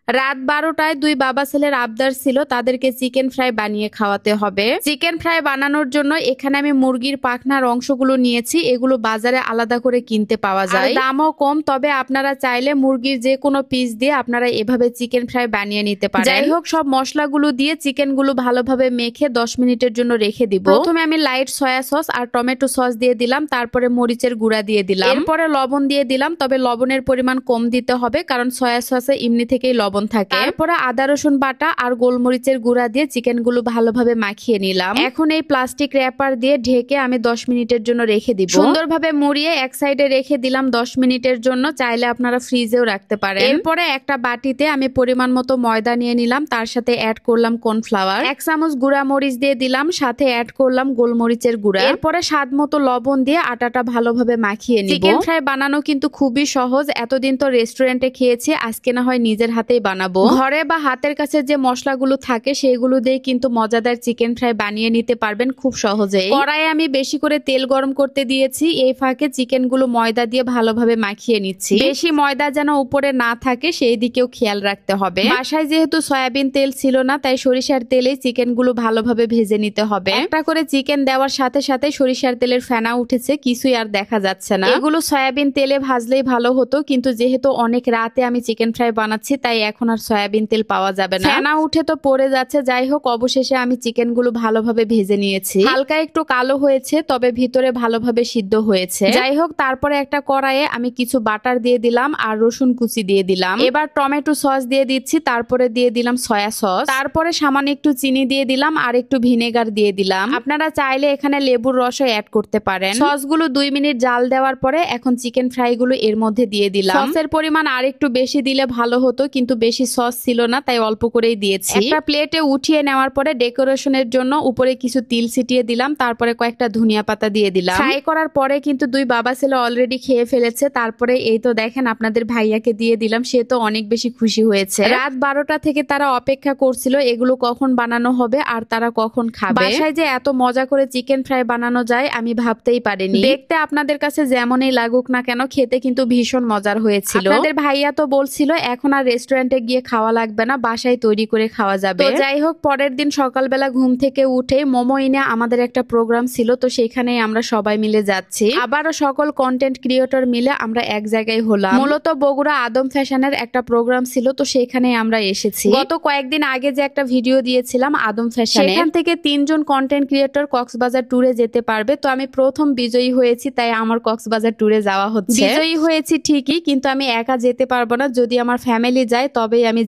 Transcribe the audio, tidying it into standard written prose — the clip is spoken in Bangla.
রাত 12টায় দুই বাবা ছেলের আবদার ছিল তাদেরকে চিকেন ফ্রাই বানিয়ে খাওয়াতে হবে। চিকেন ফ্রাই বানানোর জন্য এখানে আমি মুরগির পাখনার অংশগুলো নিয়েছি, এগুলো বাজারে আলাদা করে কিনতে পাওয়া যায়, দামও কম। তবে আপনারা চাইলে মুরগির যে কোনো পিস দিয়ে আপনারা এভাবে চিকেন ফ্রাই বানিয়ে নিতে পারেন। যাই হোক, সব মশলাগুলো দিয়ে চিকেনগুলো ভালোভাবে মেখে 10 মিনিটের জন্য রেখে দিব। প্রথমে আমি লাইট সয়া সস আর টমেটো সস দিয়ে দিলাম, তারপরে মরিচের গুঁড়া দিয়ে দিলাম, এরপরে লবণ দিয়ে দিলাম। তবে লবণের পরিমাণ কম দিতে হবে, কারণ সয়া সসে এমনি থেকেই লবণ থাকে। তারপরে আদা রসুন বাটা আর গোলমরিচের গুঁড়া দিয়ে চিকেনগুলো ভালোভাবে মাখিয়ে নিলাম। এখন এই প্লাস্টিক র‍্যাপার দিয়ে ঢেকে আমি 10 মিনিটের জন্য রেখে দিব। সুন্দরভাবে মুড়িয়ে এক সাইডে রেখে দিলাম 10 মিনিটের জন্য। চাইলে আপনারা ফ্রিজেও রাখতে পারেন। এরপরে একটা বাটিতে আমি পরিমাণ মতো ময়দা নিয়ে নিলাম, তার সাথে অ্যাড করলাম কর্নফ্লাওয়ার, 1 চামচ গুঁড়া মরিচ দিয়ে দিলাম, সাথে অ্যাড করলাম গোলমরিচের গুঁড়া। এরপরে স্বাদ মতো লবণ দিয়ে আটাটা ভালোভাবে মাখিয়ে নিব। চিকেন ফ্রাই বানানো কিন্তু খুবই সহজ। এতদিন তো রেস্টুরেন্টে খেয়েছি, আজকে না হয় নিজের হাতেই বানাবো। ঘরে বা হাতের কাছে যে মশলাগুলো থাকে সেগুলো দিয়ে কিন্তু মজাদার চিকেন ফ্রাই বানিয়ে নিতে পারবেন খুব সহজেই। কড়াইয়ে আমি বেশি করে তেল গরম করতে দিয়েছি, এই ফাঁকে চিকেনগুলো ময়দা দিয়ে ভালোভাবে মাখিয়ে নিচ্ছি। বেশি ময়দা যেন উপরে না থাকে সেই দিকেও খেয়াল রাখতে হবে। বাসায় যেহেতু সয়াবিন তেল ছিল না, তাই সরিষার তেলেই চিকেনগুলো ভালোভাবে ভেজে নিতে হবে। একটা করে চিকেন দেওয়ার সাথে সাথে সরিষার তেলের ফেনা উঠেছে, কিছুই আর দেখা যাচ্ছে না। এগুলো সয়াবিন তেলে ভাজলেই ভালো হতো, কিন্তু যেহেতু অনেক রাতে আমি চিকেন ফ্রাই বানাচ্ছি তাই এখন আর সয়াবিন তেল পাওয়া যাবে না, ফেনা উঠে তো পড়ে যাচ্ছে। যাই হোক, অবশেষে আমি চিকেনগুলো ভালোভাবে ভেজে নিয়েছি। হালকা একটু কালো হয়েছে, তবে ভিতরে ভালোভাবে সিদ্ধ হয়েছে। যাই হোক, তারপরে একটা কড়াইয়ে আমি কিছু বাটার দিয়ে দিলাম আর রসুন কুচি দিয়ে দিলাম। এবার টমেটো সস দিয়ে দিচ্ছি, তারপরে দিয়ে দিলাম সয়া সস, তারপরে সামান্য একটু চিনি দিয়ে দিলাম আর একটু ভিনেগার দিয়ে দিলাম। আপনারা চাইলে এখানে লেবুর রসও অ্যাড করতে পারেন। সসগুলো 2 মিনিট জাল দেওয়ার পরে এখন চিকেন ফ্রাইগুলো এর মধ্যে দিয়ে দিলাম। সসের পরিমাণ আর একটু বেশি দিলে ভালো হতো, কিন্তু বেশি সস ছিল না তাই অল্প করেই দিয়েছি। একটা প্লেটে উঠিয়ে নেওয়ার পরে ডেকোরেশনের জন্য উপরে কিছু তিল ছিটিয়ে দিলাম, তারপরে কয়েকটা ধনিয়া পাতা দিয়ে দিলাম। ফ্রাই করার পরে কিন্তু দুই বাবা ছেলে অলরেডি খেয়ে ফেলেছে। তারপরে এই তো দেখেন আপনাদের ভাইয়াকে দিয়ে দিলাম, সে তো অনেক বেশি খুশি হয়েছে। রাত 12টা থেকে তারা অপেক্ষা করছিল এগুলো কখন বানানো হবে আর তারা কখন খাবে। বাসায় যে এত মজা করে চিকেন ফ্রাই বানানো যায় আমি ভাবতেই পারিনি। দেখতে আপনাদের কাছে যেমনই লাগুক না কেন, খেতে কিন্তু ভীষণ মজার হয়েছিল। আপনাদের ভাইয়া তো বলছিল এখন আর রেস্টুরেন্টে গিয়ে খাওয়া লাগবে না, বাসায় তৈরি করে খাওয়া যাবে। তো যাই হোক, পরের দিন সকালবেলা ঘুম থেকে উঠে মোমো ইনে আমাদের একটা প্রোগ্রাম ছিল, তো সেখানেই আমরা সবাই মিলে যাচ্ছি। আবারও সকল কন্টেন্ট ক্রিয়েটর মিলে আমরা এক জায়গায় হলাম। মূলত বগুড়া আদম ফ্যাশনের একটা প্রোগ্রাম ছিল, তো সেখানেই আমরা এসেছি। গত কয়েকদিন আগে যে একটা ভিডিও দিয়েছিলাম আদম ফ্যাশনে, সেখান থেকে 3 জন কন্টেন্ট ক্রিয়েটর কক্সবাজার ট্যুরে যেতে পারবে। তো আমি প্রথম বিজয়ী হয়েছি, তাই আমার কক্সবাজার ট্যুরে যাওয়া হচ্ছে। বিজয়ী হয়েছি ঠিকই, কিন্তু আমি একা যেতে পারবো না, যদি আমার ফ্যামিলি যায় তবেই আমি